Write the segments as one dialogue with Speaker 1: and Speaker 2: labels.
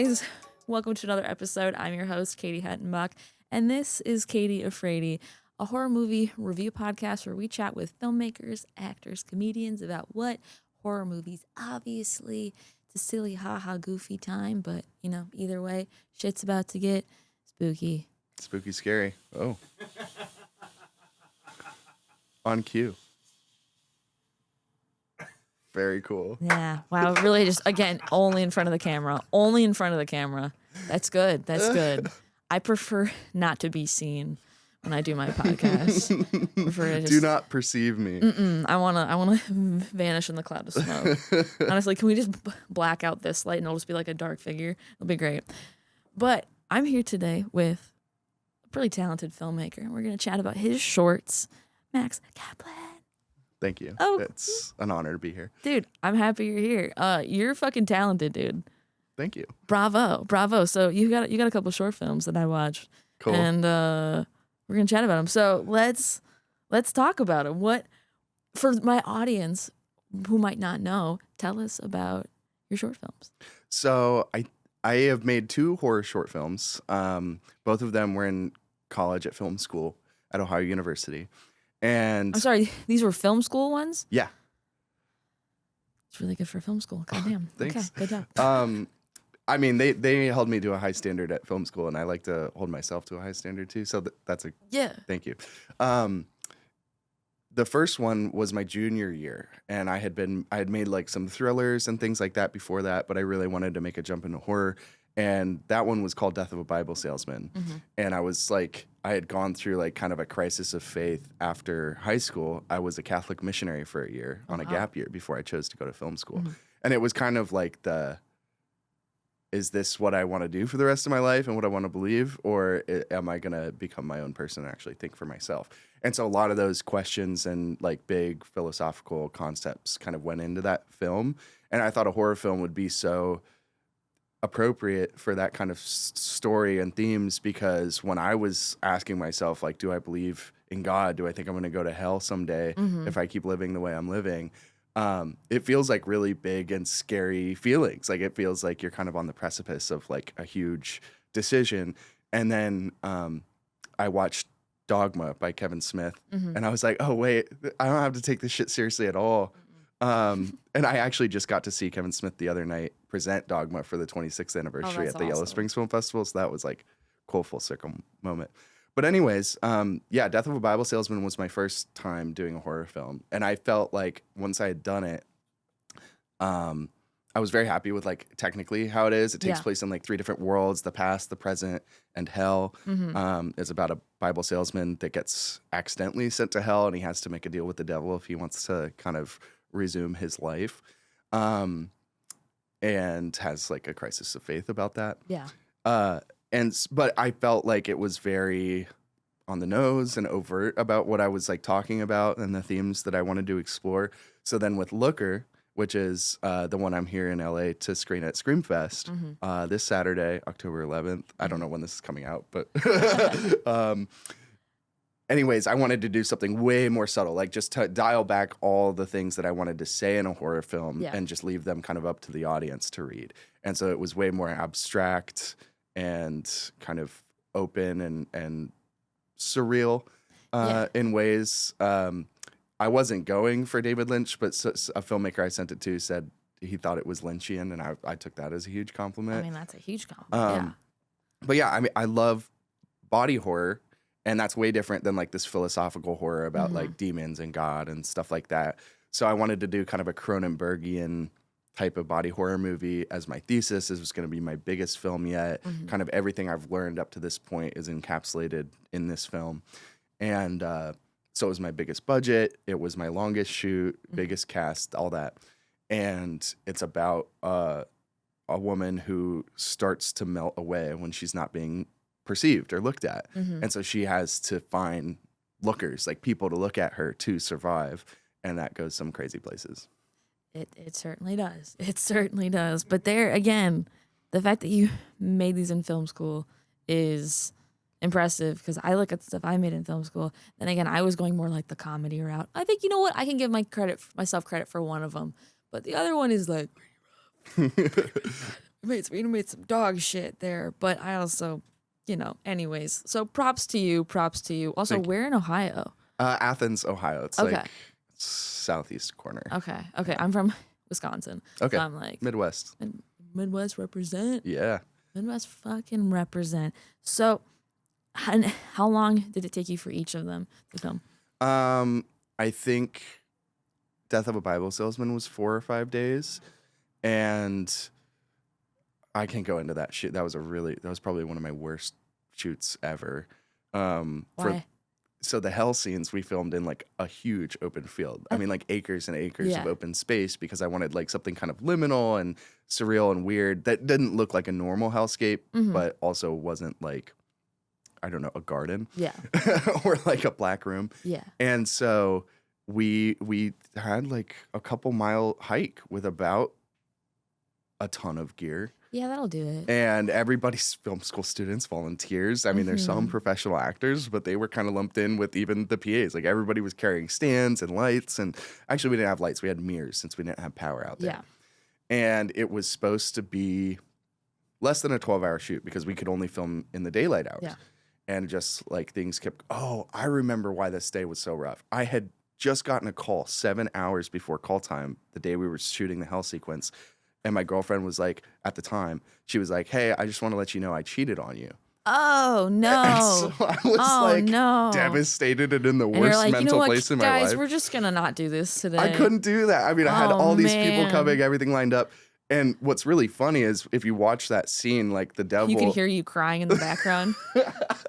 Speaker 1: guys, welcome to another episode. I'm your host, Katie Hettenbach, and this is Katie Afraidy, a horror movie review podcast where we chat with filmmakers, actors, comedians about what horror movies. Obviously, it's a silly, haha, goofy time, but you know, either way, shit's about to get spooky.
Speaker 2: Spooky, scary. Oh. On cue. Very cool.
Speaker 1: Yeah. Wow. Really just, again, only in front of the camera. Only in front of the camera. That's good. That's good. I prefer not to be seen when I do my podcast.
Speaker 2: Do not perceive me.
Speaker 1: I wanna vanish in the cloud of smoke. Honestly, can we just black out this light and it'll just be like a dark figure? It'll be great. But I'm here today with a pretty talented filmmaker, and we're gonna chat about his shorts, Max Kaplan.
Speaker 2: Thank you.
Speaker 1: Oh,
Speaker 2: it's an honor to be here.
Speaker 1: Dude, I'm happy you're here. You're fucking talented, dude.
Speaker 2: Thank you.
Speaker 1: Bravo. So you got a couple short films that I watched.
Speaker 2: Cool.
Speaker 1: And we're gonna chat about them. So let's talk about them. What, for my audience who might not know, tell us about your short films.
Speaker 2: So I have made 2 horror short films. Both of them were in college at film school at Ohio University. And
Speaker 1: I'm sorry, these were film school ones?
Speaker 2: Yeah.
Speaker 1: It's really good for film school. Goddamn.
Speaker 2: Thanks.
Speaker 1: Okay, good job.
Speaker 2: I mean, they held me to a high standard at film school, and I like to hold myself to a high standard too. So that's a thank you. The first one was my junior year, and I had made like some thrillers and things like that before that, but I really wanted to make a jump into horror. And that one was called Death of a Bible Salesman. Mm-hmm. And I had gone through like kind of a crisis of faith after high school. I was a Catholic missionary for a year on a gap year before I chose to go to film school. Mm-hmm. And it was kind of like is this what I want to do for the rest of my life and what I want to believe? Or am I going to become my own person and actually think for myself? And so a lot of those questions and like big philosophical concepts kind of went into that film. And I thought a horror film would be so appropriate for that kind of story and themes, because when I was asking myself, like, do I believe in God? Do I think I'm going to go to hell someday if I keep living the way I'm living? It feels like really big and scary feelings. Like it feels like you're kind of on the precipice of like a huge decision. And then I watched Dogma by Kevin Smith, and I was like, oh wait, I don't have to take this shit seriously at all. And I actually just got to see Kevin Smith the other night present Dogma for the 26th anniversary at the Yellow Springs Film Festival. So that was like cool full circle moment. But anyways, Death of a Bible Salesman was my first time doing a horror film. And I felt like once I had done it, I was very happy with like technically how it is. It takes place in like 3 different worlds: the past, the present, and hell. It's about a Bible salesman that gets accidentally sent to hell, and he has to make a deal with the devil if he wants to kind of resume his life, and has like a crisis of faith about that. But I felt like it was very on the nose and overt about what I was like talking about and the themes that I wanted to explore. So then with Looker, which is the one I'm here in LA to screen at Screamfest this Saturday, October 11th. I don't know when this is coming out, but anyways, I wanted to do something way more subtle, like just to dial back all the things that I wanted to say in a horror film and just leave them kind of up to the audience to read. And so it was way more abstract and kind of open and surreal in ways. I wasn't going for David Lynch, but a filmmaker I sent it to said he thought it was Lynchian, and I took that as a huge compliment.
Speaker 1: I mean, that's a huge compliment,
Speaker 2: But yeah, I mean, I love body horror, and that's way different than like this philosophical horror about like demons and God and stuff like that. So I wanted to do kind of a Cronenbergian type of body horror movie as my thesis. This was going to be my biggest film yet. Kind of everything I've learned up to this point is encapsulated in this film. And so it was my biggest budget. It was my longest shoot, biggest cast, all that. And it's about a woman who starts to melt away when she's not being perceived or looked at. And so she has to find lookers, like people to look at her to survive. And that goes some crazy places.
Speaker 1: It certainly does. It certainly does. But there, again, the fact that you made these in film school is impressive, because I look at the stuff I made in film school. Then again, I was going more like the comedy route. I think, you know what? I can give myself credit for one of them. But the other one is like, we made some dog shit there, but I also, anyways. So props to you. Also,
Speaker 2: Thank you.
Speaker 1: where in Ohio?
Speaker 2: Athens, Ohio. It's
Speaker 1: Okay.
Speaker 2: like southeast corner.
Speaker 1: Okay. I'm from Wisconsin.
Speaker 2: Okay.
Speaker 1: So I'm like
Speaker 2: Midwest.
Speaker 1: Midwest represent.
Speaker 2: Yeah.
Speaker 1: Midwest fucking represent. So, and how long did it take you for each of them to film?
Speaker 2: I think Death of a Bible Salesman was 4 or 5 days, and I can't go into that shit. That was probably one of my worst shoots ever.
Speaker 1: Why?
Speaker 2: So the hell scenes we filmed in like a huge open field. I mean, like acres and acres of open space, because I wanted like something kind of liminal and surreal and weird that didn't look like a normal hellscape, but also wasn't like, I don't know, a garden.
Speaker 1: Yeah.
Speaker 2: Or like a black room.
Speaker 1: Yeah.
Speaker 2: And so we had like a couple mile hike with about a ton of gear.
Speaker 1: Yeah, that'll do it.
Speaker 2: And everybody's film school students, volunteers. I mean, there's some professional actors, but they were kind of lumped in with even the PAs. Like everybody was carrying stands and lights. And actually, we didn't have lights. We had mirrors since we didn't have power out there.
Speaker 1: Yeah.
Speaker 2: And it was supposed to be less than a 12-hour shoot because we could only film in the daylight hours.
Speaker 1: Yeah.
Speaker 2: And just like things kept, I remember why this day was so rough. I had just gotten a call 7 hours before call time the day we were shooting the hell sequence. And my girlfriend was like, at the time, she was like, hey, I just want to let you know I cheated on you.
Speaker 1: Oh, no.
Speaker 2: And so I was devastated and in the worst
Speaker 1: like,
Speaker 2: mental place in my life.
Speaker 1: Guys, we're just going to not do this today.
Speaker 2: I couldn't do that. I mean, I had all these people coming, everything lined up. And what's really funny is if you watch that scene, like the devil.
Speaker 1: You can hear you crying in the background.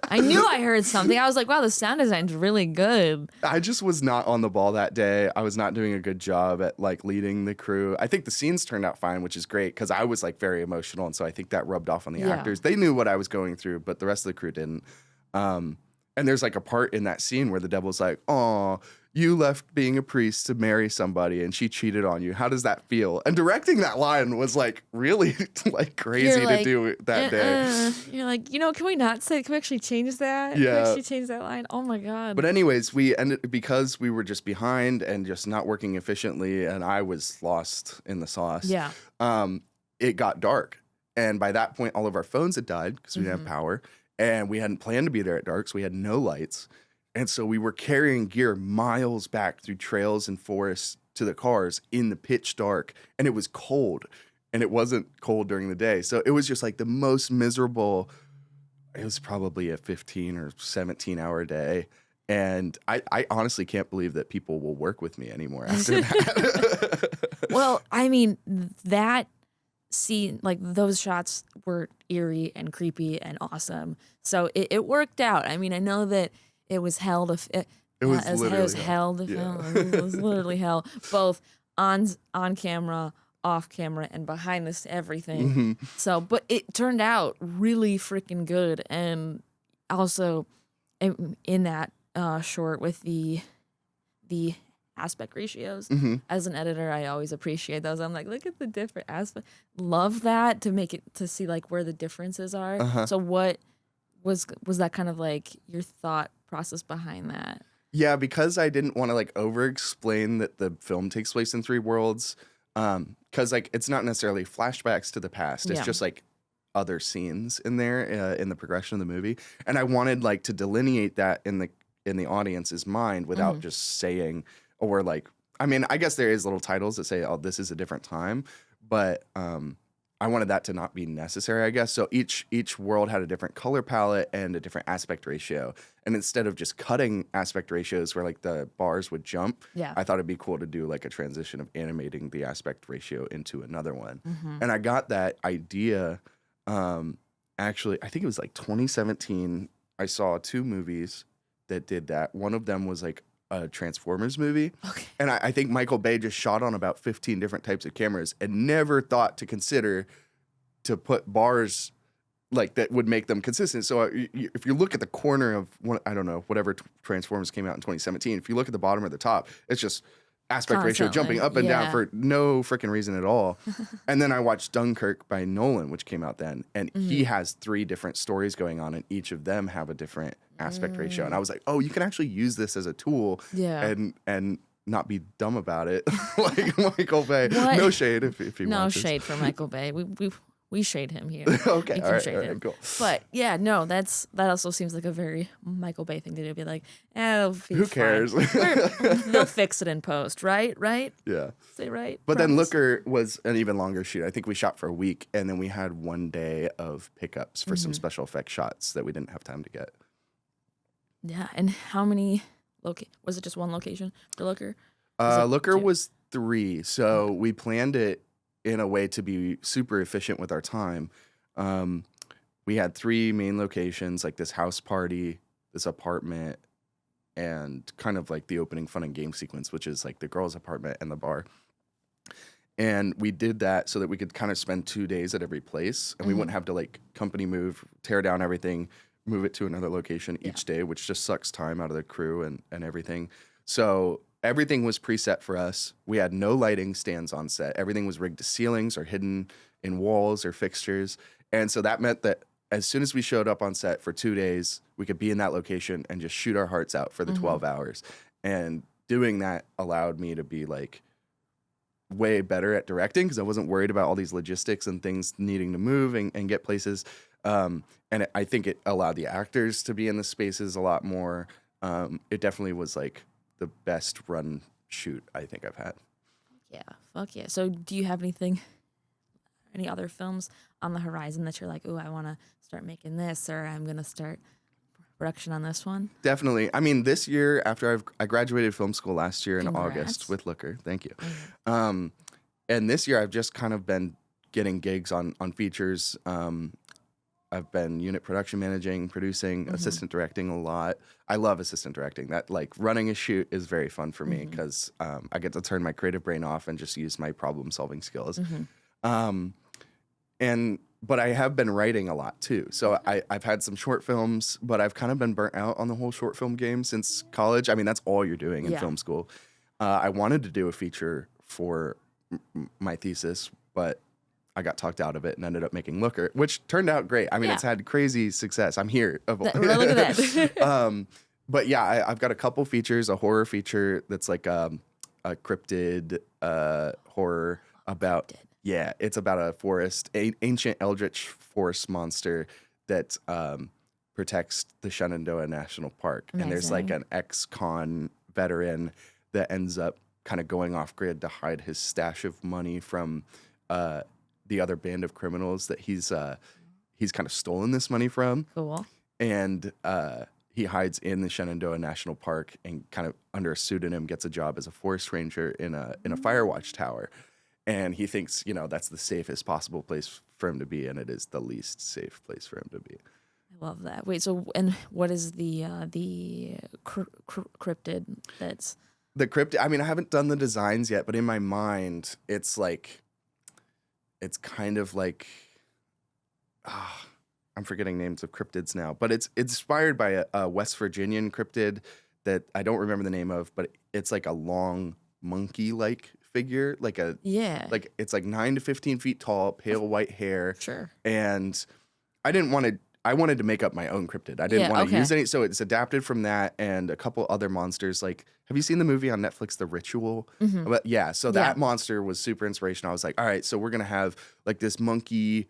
Speaker 1: I knew I heard something. I was like, wow, the sound design's really good.
Speaker 2: I just was not on the ball that day. I was not doing a good job at like leading the crew. I think the scenes turned out fine, which is great because I was like very emotional. And so I think that rubbed off on the actors. They knew what I was going through, but the rest of the crew didn't. And there's like a part in that scene where the devil's like, oh, you left being a priest to marry somebody and she cheated on you. How does that feel? And directing that line was like really like crazy to do that day.
Speaker 1: You're like, can we actually change that?
Speaker 2: Yeah.
Speaker 1: Can we actually change that line? Oh my God.
Speaker 2: But anyways, we ended because we were just behind and just not working efficiently and I was lost in the sauce.
Speaker 1: Yeah.
Speaker 2: It got dark. And by that point, all of our phones had died because we didn't have power. And we hadn't planned to be there at dark, so we had no lights. And so we were carrying gear miles back through trails and forests to the cars in the pitch dark. And it was cold. And it wasn't cold during the day. So it was just like the most miserable. It was probably a 15 or 17 hour day. And I honestly can't believe that people will work with me anymore after that.
Speaker 1: Well, I mean, that scene, like those shots were eerie and creepy and awesome. So it worked out. I mean, I know that it was hell to film. It was literally hell, both on camera, off camera, and behind this everything. So, but it turned out really freaking good. And also in that short with the aspect ratios. As an editor, I always appreciate those. I'm like, look at the different aspect. Love that to see like where the differences are. So what was that kind of like your thought process behind that?
Speaker 2: Yeah, because I didn't want to like over explain that the film takes place in 3 worlds. Because like it's not necessarily flashbacks to the past. It's just like other scenes in there in the progression of the movie. And I wanted like to delineate that in the audience's mind without just saying. Or like, I mean, I guess there is little titles that say, oh, this is a different time. But I wanted that to not be necessary, I guess. So each world had a different color palette and a different aspect ratio. And instead of just cutting aspect ratios where like the bars would jump, I thought it'd be cool to do like a transition of animating the aspect ratio into another one. And I got that idea, actually, I think it was like 2017. I saw 2 movies that did that. One of them was like a Transformers movie. And I think Michael Bay just shot on about 15 different types of cameras and never thought to consider to put bars like that would make them consistent. So if you look at the corner of whatever Transformers came out in 2017, if you look at the bottom or the top, it's just aspect ratio jumping up and down for no freaking reason at all. And then I watched Dunkirk by Nolan, which came out then, and he has 3 different stories going on, and each of them have a different aspect ratio. And I was like, oh, you can actually use this as a tool and not be dumb about it. Like Michael Bay. No shade if he
Speaker 1: No
Speaker 2: watches.
Speaker 1: shade for Michael Bay. We shade him here.
Speaker 2: Okay,
Speaker 1: You
Speaker 2: all
Speaker 1: can
Speaker 2: right,
Speaker 1: shade
Speaker 2: all right,
Speaker 1: him.
Speaker 2: cool.
Speaker 1: But yeah, no, that also seems like a very Michael Bay thing to do. Be like, it'll be
Speaker 2: Who
Speaker 1: fine.
Speaker 2: cares?
Speaker 1: They'll fix it in post, right? Right?
Speaker 2: Yeah.
Speaker 1: Say right.
Speaker 2: But then
Speaker 1: Promise.
Speaker 2: Looker was an even longer shoot. I think we shot for a week, and then we had one day of pickups for some special effects shots that we didn't have time to get.
Speaker 1: Yeah, and how many? Was it just one location for Looker?
Speaker 2: Looker
Speaker 1: two?
Speaker 2: was 3, so we planned it in a way to be super efficient with our time. We had 3 main locations, like this house party, this apartment, and kind of like the opening fun and game sequence, which is like the girls' apartment and the bar. And we did that so that we could kind of spend 2 days at every place, and we wouldn't have to like company move, tear down everything, move it to another location each day, which just sucks time out of the crew and everything. So everything was preset for us. We had no lighting stands on set. Everything was rigged to ceilings or hidden in walls or fixtures. And so that meant that as soon as we showed up on set for 2 days, we could be in that location and just shoot our hearts out for the 12 hours. And doing that allowed me to be like way better at directing because I wasn't worried about all these logistics and things needing to move and get places. I think it allowed the actors to be in the spaces a lot more. It definitely was like the best run shoot I think I've had.
Speaker 1: Yeah, fuck yeah. So do you have any other films on the horizon that you're like, ooh, I want to start making this, or I'm going to start production on this one?
Speaker 2: Definitely. I mean, this year, after I graduated film school last year in
Speaker 1: Congrats.
Speaker 2: August with Looker. Thank you. And this year, I've just kind of been getting gigs on features. I've been unit production managing, producing, assistant directing a lot. I love assistant directing. That like running a shoot is very fun for me because I get to turn my creative brain off and just use my problem solving skills. But I have been writing a lot too. So I've had some short films, but I've kind of been burnt out on the whole short film game since college. I mean, that's all you're doing in film school. I wanted to do a feature for my thesis, but I got talked out of it and ended up making Looker, which turned out great. I mean, it's had crazy success. I'm here.
Speaker 1: Look at that.
Speaker 2: But yeah, I've got a couple features, a horror feature that's like a cryptid horror about... Yeah, it's about a forest, ancient eldritch forest monster that protects the Shenandoah National Park.
Speaker 1: Amazing.
Speaker 2: And there's like an ex-con veteran that ends up kind of going off grid to hide his stash of money from the other band of criminals that he's kind of stolen this money from.
Speaker 1: Cool.
Speaker 2: And he hides in the Shenandoah National Park and kind of under a pseudonym gets a job as a forest ranger in a fire watch tower. And he thinks, that's the safest possible place for him to be, and it is the least safe place for him to be.
Speaker 1: I love that. Wait, so and what is the cryptid that's...
Speaker 2: The cryptid, I mean, I haven't done the designs yet, but in my mind, it's kind of like, I'm forgetting names of cryptids now, but it's inspired by a West Virginian cryptid that I don't remember the name of, but it's like a long monkey-like figure, like it's like 9 to 15 feet tall, pale white hair.
Speaker 1: Sure.
Speaker 2: And I wanted to make up my own cryptid. I didn't want to use any, so it's adapted from that and a couple other monsters. Like, have you seen the movie on Netflix, The Ritual? But so that monster was super inspirational. I was like, all right, so we're gonna have like this monkey,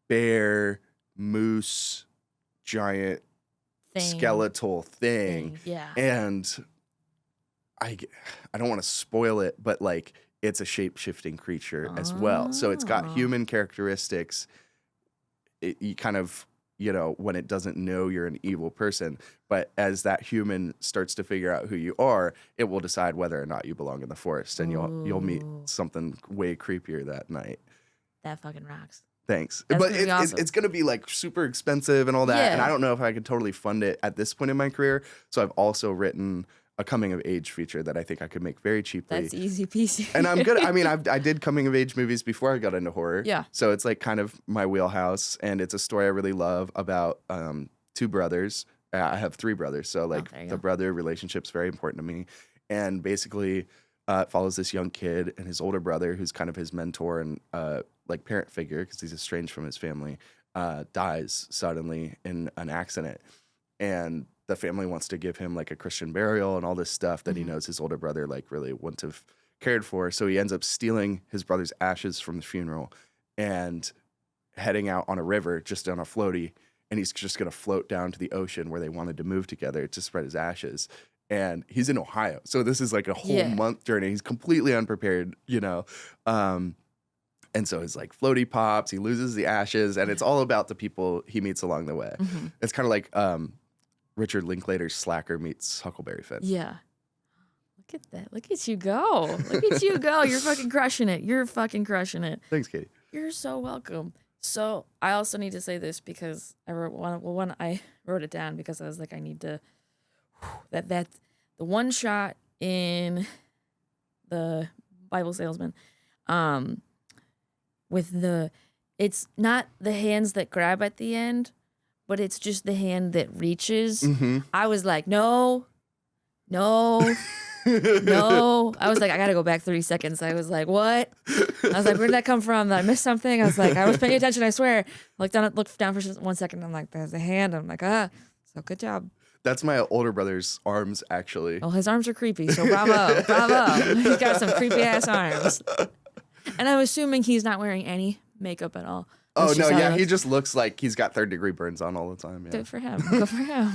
Speaker 2: bear, moose, giant skeletal thing.
Speaker 1: Yeah.
Speaker 2: And I don't want to spoil it, but like it's a shape-shifting creature as well. So it's got human characteristics. You kind of, when it doesn't know you're an evil person, but as that human starts to figure out who you are, it will decide whether or not you belong in the forest, and you'll meet something way creepier that night.
Speaker 1: That fucking rocks.
Speaker 2: Thanks.
Speaker 1: That's
Speaker 2: But
Speaker 1: awesome.
Speaker 2: it's going to be like super expensive and all that.
Speaker 1: Yeah.
Speaker 2: And I don't know if I could totally fund it at this point in my career. So I've also written a coming of age feature that I think I could make very cheaply.
Speaker 1: That's easy peasy.
Speaker 2: And I'm good. I mean, I did coming of age movies before I got into horror.
Speaker 1: Yeah.
Speaker 2: So it's like kind of my wheelhouse. And it's a story I really love about 2 brothers. I have 3 brothers. So like the brother relationship's very important to me. And basically it follows this young kid and his older brother, who's kind of his mentor and like parent figure because he's estranged from his family, dies suddenly in an accident. And the family wants to give him like a Christian burial and all this stuff that he knows his older brother like really wouldn't have cared for. So he ends up stealing his brother's ashes from the funeral and heading out on a river, just on a floaty, and he's just going to float down to the ocean where they wanted to move together to spread his ashes. And he's in Ohio. So this is like a whole month journey. He's completely unprepared, you know. And so his like floaty pops, he loses the ashes, and it's all about the people he meets along the way. Mm-hmm. It's kind of like Richard Linklater's Slacker meets Huckleberry Finn.
Speaker 1: Yeah. Look at that. Look at you go. Look at you go. You're fucking crushing it. You're fucking crushing it.
Speaker 2: Thanks, Katie.
Speaker 1: You're so welcome. So I also need to say this because I wrote one. I wrote it down because I was like, I need to that the one shot in the Bible Salesman, with it's not the hands that grab at the end, but it's just the hand that reaches. Mm-hmm. I was like, no. No, I was like, I gotta go back 30 seconds. I was like, what? I was like, where did that come from? Did I miss something? I was like, I was paying attention, I swear. Looked down for 1 second. I'm like, there's a hand. I'm like, so good job.
Speaker 2: That's my older brother's arms, actually.
Speaker 1: Well, his arms are creepy, so bravo. He's got some creepy ass arms. And I'm assuming he's not wearing any makeup at all.
Speaker 2: That's no, yeah, he just looks like he's got third-degree burns on all the time. Yeah.
Speaker 1: Good for him. Good for him.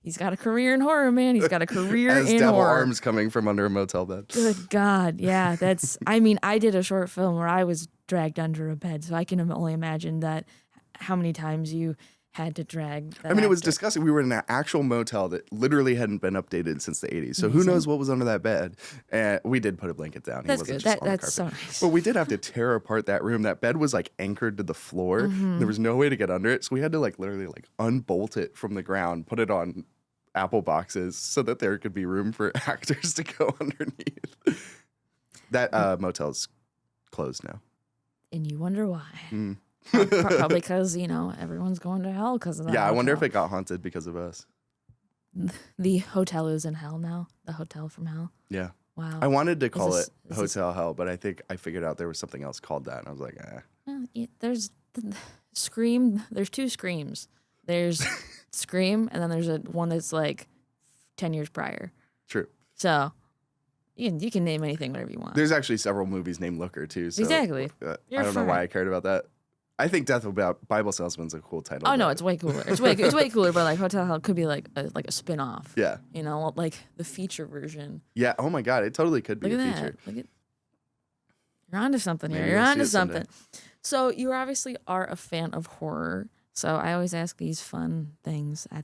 Speaker 1: He's got a career in horror, man. He's got a career
Speaker 2: As
Speaker 1: in
Speaker 2: devil
Speaker 1: horror.
Speaker 2: arms coming from under a motel bed.
Speaker 1: Good God. Yeah, I did a short film where I was dragged under a bed, so I can only imagine that how many times you had to drag that
Speaker 2: it was disgusting. We were in an actual motel that literally hadn't been updated since the 80s. So who knows what was under that bed? And we did put a blanket down.
Speaker 1: That's good. That's so nice.
Speaker 2: But we did have to tear apart that room. That bed was like anchored to the floor. Mm-hmm. There was no way to get under it. So we had to like literally like unbolt it from the ground, put it on Apple boxes so that there could be room for actors to go underneath. That motel's closed now.
Speaker 1: And you wonder why. Mm. Probably because, everyone's going to hell because of that.
Speaker 2: Yeah, I wonder if it got haunted because of us.
Speaker 1: The hotel is in hell now. The hotel from hell.
Speaker 2: Yeah.
Speaker 1: Wow.
Speaker 2: I wanted to call it Hotel Hell, but I think I figured out there was something else called that. And I was like,
Speaker 1: There's Scream. There's two Screams. There's Scream, and then there's one that's like 10 years prior.
Speaker 2: True.
Speaker 1: So you can name anything, whatever you want.
Speaker 2: There's actually several movies named Looker, too. So,
Speaker 1: exactly.
Speaker 2: I don't know why I cared about that. I think Death of a Bible Salesman's a cool title.
Speaker 1: Oh, no, it's way cooler. It's way cooler, but like Hotel Hell could be like a spin-off.
Speaker 2: Yeah.
Speaker 1: Like the feature version.
Speaker 2: Yeah, oh my God, it totally could be a feature.
Speaker 1: You're onto something here. You're onto something. So you obviously are a fan of horror. So I always ask these fun things as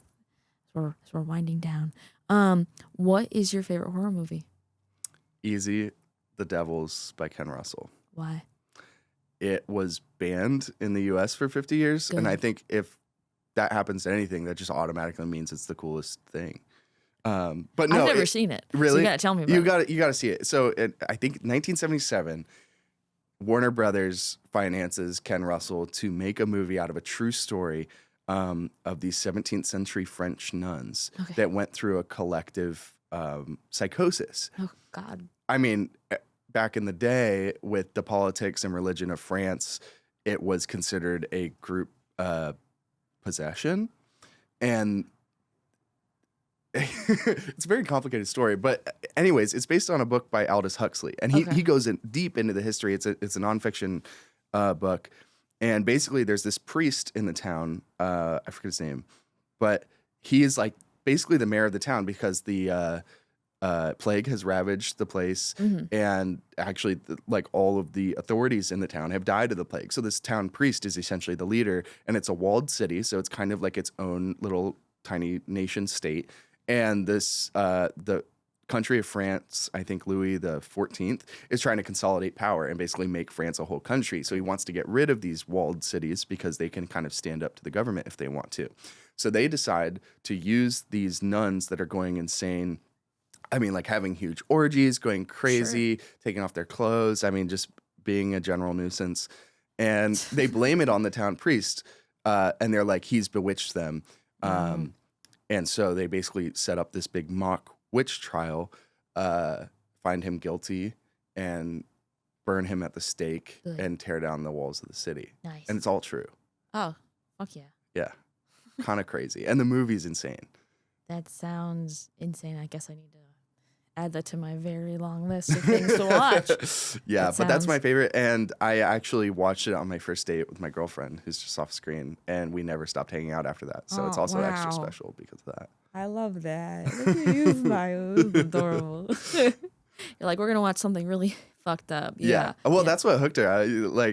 Speaker 1: we're winding down. What is your favorite horror movie?
Speaker 2: Easy, The Devils by Ken Russell.
Speaker 1: Why?
Speaker 2: It was banned in the U.S. for 50 years. Good. And I think if that happens to anything, that just automatically means it's the coolest thing. But no,
Speaker 1: I've never seen it.
Speaker 2: Really?
Speaker 1: So you gotta tell me about it.
Speaker 2: You gotta see it. So I think 1977, Warner Brothers finances Ken Russell to make a movie out of a true story of these 17th century French nuns that went through a collective psychosis.
Speaker 1: Oh, God.
Speaker 2: I mean, back in the day with the politics and religion of France, it was considered a group possession. And it's a very complicated story. But anyways, it's based on a book by Aldous Huxley. And he goes in deep into the history. It's a nonfiction book. And basically there's this priest in the town. I forget his name. But he is like basically the mayor of the town because the plague has ravaged the place, and actually, like all of the authorities in the town have died of the plague. So this town priest is essentially the leader, and it's a walled city, so it's kind of like its own little tiny nation state. And this the country of France, I think Louis the 14th, is trying to consolidate power and basically make France a whole country. So he wants to get rid of these walled cities because they can kind of stand up to the government if they want to. So they decide to use these nuns that are going insane. I mean, like having huge orgies, going crazy, taking off their clothes. I mean, just being a general nuisance. And they blame it on the town priest. And they're like, he's bewitched them. And so they basically set up this big mock witch trial, find him guilty, and burn him at the stake and tear down the walls of the city.
Speaker 1: Nice.
Speaker 2: And it's all true.
Speaker 1: Oh, fuck yeah.
Speaker 2: Yeah. Kind of crazy. And the movie's insane.
Speaker 1: That sounds insane. I guess I need to add that to my very long list of things to watch.
Speaker 2: Yeah,
Speaker 1: That
Speaker 2: but that's
Speaker 1: sounds-
Speaker 2: my favorite. And I actually watched it on my first date with my girlfriend, who's just off screen, and we never stopped hanging out after that. So it's
Speaker 1: Oh,
Speaker 2: also extra
Speaker 1: wow.
Speaker 2: special because of that.
Speaker 1: I love that. Look at you smile. This is adorable. You're like, we're gonna watch something really fucked up. Yeah.
Speaker 2: Well, that's what hooked her.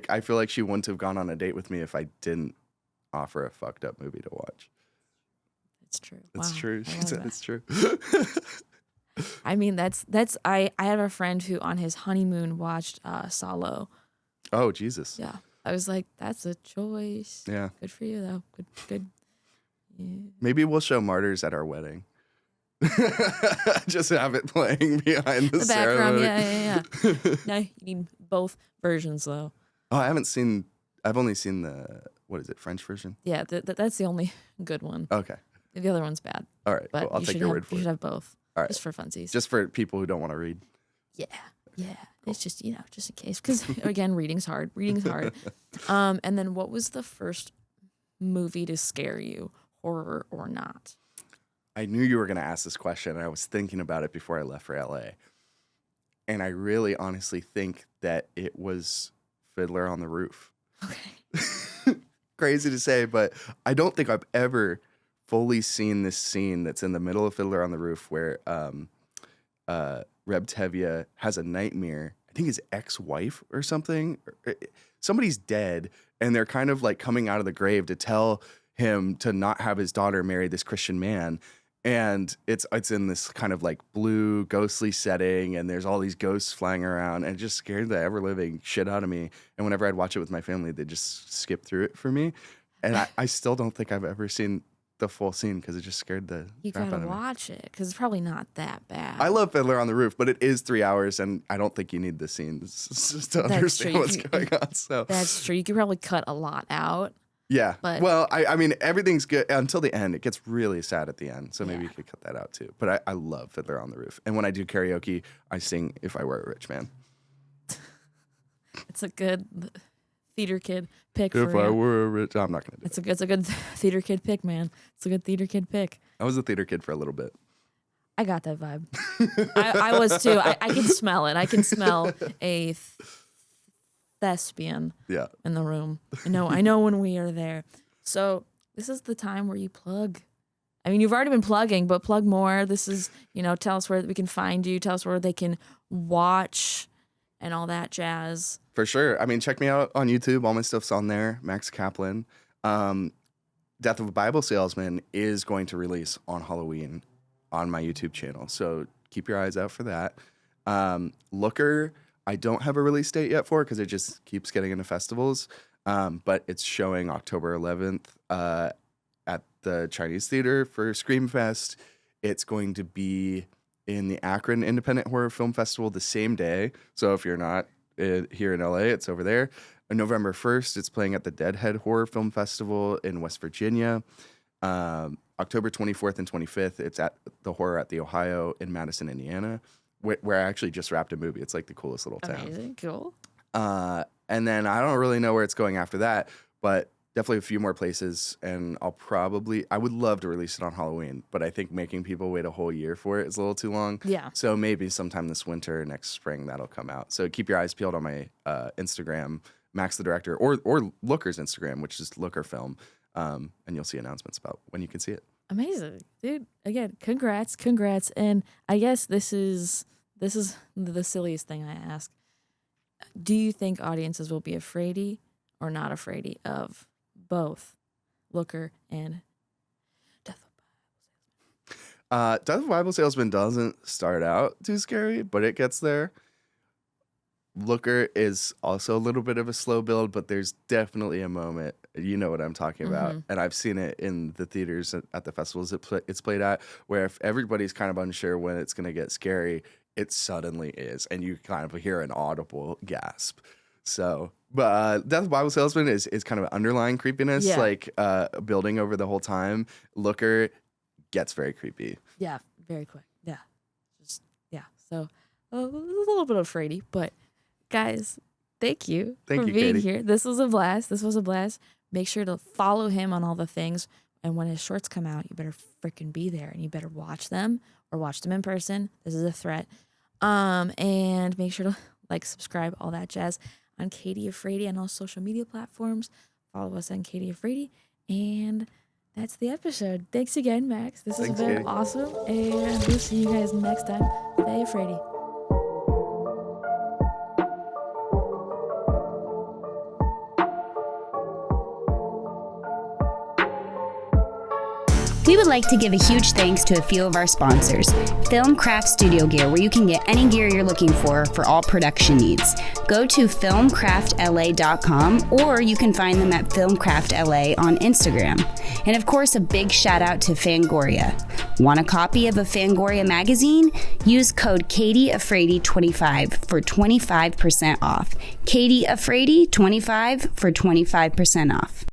Speaker 2: I feel like she wouldn't have gone on a date with me if I didn't offer a fucked up movie to watch.
Speaker 1: It's true.
Speaker 2: It's
Speaker 1: Wow.
Speaker 2: true.
Speaker 1: I
Speaker 2: She
Speaker 1: love
Speaker 2: said
Speaker 1: that.
Speaker 2: it's true.
Speaker 1: I mean, that's I have a friend who on his honeymoon watched Solo.
Speaker 2: Oh, Jesus.
Speaker 1: Yeah. I was like, that's a choice.
Speaker 2: Yeah.
Speaker 1: Good for you though. Good. Yeah.
Speaker 2: Maybe we'll show Martyrs at our wedding. Just have it playing behind the
Speaker 1: background,
Speaker 2: ceremony.
Speaker 1: yeah. No, you need both versions though.
Speaker 2: Oh, I've only seen the, what is it, French version?
Speaker 1: Yeah, that's the only good one.
Speaker 2: Okay.
Speaker 1: The other one's bad.
Speaker 2: All right.
Speaker 1: But
Speaker 2: Cool. I'll
Speaker 1: you
Speaker 2: take
Speaker 1: should
Speaker 2: your
Speaker 1: have,
Speaker 2: word for
Speaker 1: you
Speaker 2: it.
Speaker 1: should have both.
Speaker 2: All right.
Speaker 1: Just for funsies.
Speaker 2: Just for people who don't want to read.
Speaker 1: Yeah. It's just, just in case. Because, again, reading's hard. And then what was the first movie to scare you, horror or not?
Speaker 2: I knew you were going to ask this question, and I was thinking about it before I left for LA. And I really honestly think that it was Fiddler on the Roof.
Speaker 1: Okay.
Speaker 2: Crazy to say, but I don't think I've ever fully seen this scene that's in the middle of Fiddler on the Roof where Reb Tevye has a nightmare. I think his ex-wife or something. Somebody's dead, and they're kind of like coming out of the grave to tell him to not have his daughter marry this Christian man. And it's in this kind of like blue ghostly setting, and there's all these ghosts flying around, and it just scared the ever living shit out of me. And whenever I'd watch it with my family, they'd just skip through it for me. And I still don't think I've ever seen the full scene because it just scared the
Speaker 1: You
Speaker 2: crap
Speaker 1: gotta
Speaker 2: out of me.
Speaker 1: watch it because it's probably not that bad.
Speaker 2: I love Fiddler on the Roof, but it is 3 hours, and I don't think you need the scenes just to
Speaker 1: That's
Speaker 2: understand
Speaker 1: true.
Speaker 2: what's going on. So
Speaker 1: That's true. You could probably cut a lot out.
Speaker 2: yeah,
Speaker 1: But-
Speaker 2: well, I mean, everything's good until the end. It gets really sad at the end, so maybe
Speaker 1: Yeah.
Speaker 2: you could cut that out too. But I love Fiddler on the Roof, and when I do karaoke, I sing "If I Were a Rich Man."
Speaker 1: It's a good theater kid pick
Speaker 2: If
Speaker 1: for
Speaker 2: I
Speaker 1: you.
Speaker 2: were a rich, I'm not gonna do it.
Speaker 1: It's a good theater kid pick, man. It's a good theater kid pick.
Speaker 2: I was a theater kid for a little bit.
Speaker 1: I got that vibe. I was too. I can smell it. I can smell a thespian
Speaker 2: Yeah,
Speaker 1: in the room. I know when we are there. So this is the time where you plug. I mean, you've already been plugging, but plug more. This is, tell us where we can find you. Tell us where they can watch and all that jazz.
Speaker 2: for sure. I mean, check me out on YouTube. All my stuff's on there. Max Kaplan. Death of a Bible Salesman is going to release on Halloween on my YouTube channel. So keep your eyes out for that. Looker, I don't have a release date yet for because it just keeps getting into festivals. But it's showing October 11th at the Chinese Theater for Screamfest. It's going to be in the Akron Independent Horror Film Festival the same day. So if you're not here in LA, it's over there. On November 1st, it's playing at the Deadhead Horror Film Festival in West Virginia. October 24th and 25th, it's at the Horror at the Ohio in Madison, Indiana, where I actually just wrapped a movie. It's like the coolest little town.
Speaker 1: Amazing. Cool.
Speaker 2: And then I don't really know where it's going after that, but definitely a few more places. And I would love to release it on Halloween, but I think making people wait a whole year for it is a little too long.
Speaker 1: Yeah.
Speaker 2: So maybe sometime this winter, next spring, that'll come out. So keep your eyes peeled on my Instagram, Max the Director, or Looker's Instagram, which is Looker Film. And you'll see announcements about when you can see it.
Speaker 1: Amazing, dude. Again, congrats. And I guess this is the silliest thing I ask. Do you think audiences will be afraidy or not afraidy of both Looker and Death of
Speaker 2: Death of a Bible Salesman doesn't start out too scary, but it gets there. Looker is also a little bit of a slow build, but there's definitely a moment, you know what I'm talking about, and I've seen it in the theaters at the festivals it's played at, where if everybody's kind of unsure when it's going to get scary, it suddenly is, and you kind of hear an audible gasp. So, but Death of a Bible Salesman is kind of underlying creepiness,
Speaker 1: Yeah.
Speaker 2: like building over the whole time. Looker gets very creepy.
Speaker 1: Yeah, very quick. Yeah. So a little bit afraidy, but guys, thank you
Speaker 2: Thank
Speaker 1: for
Speaker 2: you,
Speaker 1: being
Speaker 2: Katie.
Speaker 1: here. This was a blast. Make sure to follow him on all the things. And when his shorts come out, you better freaking be there, and you better watch them or watch them in person. This is a threat. And make sure to like, subscribe, all that jazz on Katie Afraidy on all social media platforms. Follow us on Katie Afraidy. And that's the episode. Thanks again, Max. This has been awesome. And we'll see you guys next time. Stay Afraidy.
Speaker 3: We would like to give a huge thanks to a few of our sponsors. Filmcraft Studio Gear, where you can get any gear you're looking for all production needs. Go to filmcraftla.com, or you can find them at filmcraftla on Instagram. And of course, a big shout out to Fangoria. Want a copy of a Fangoria magazine? Use code Katie Afraidy 25 for 25% off. Katie Afraidy 25 for 25% off.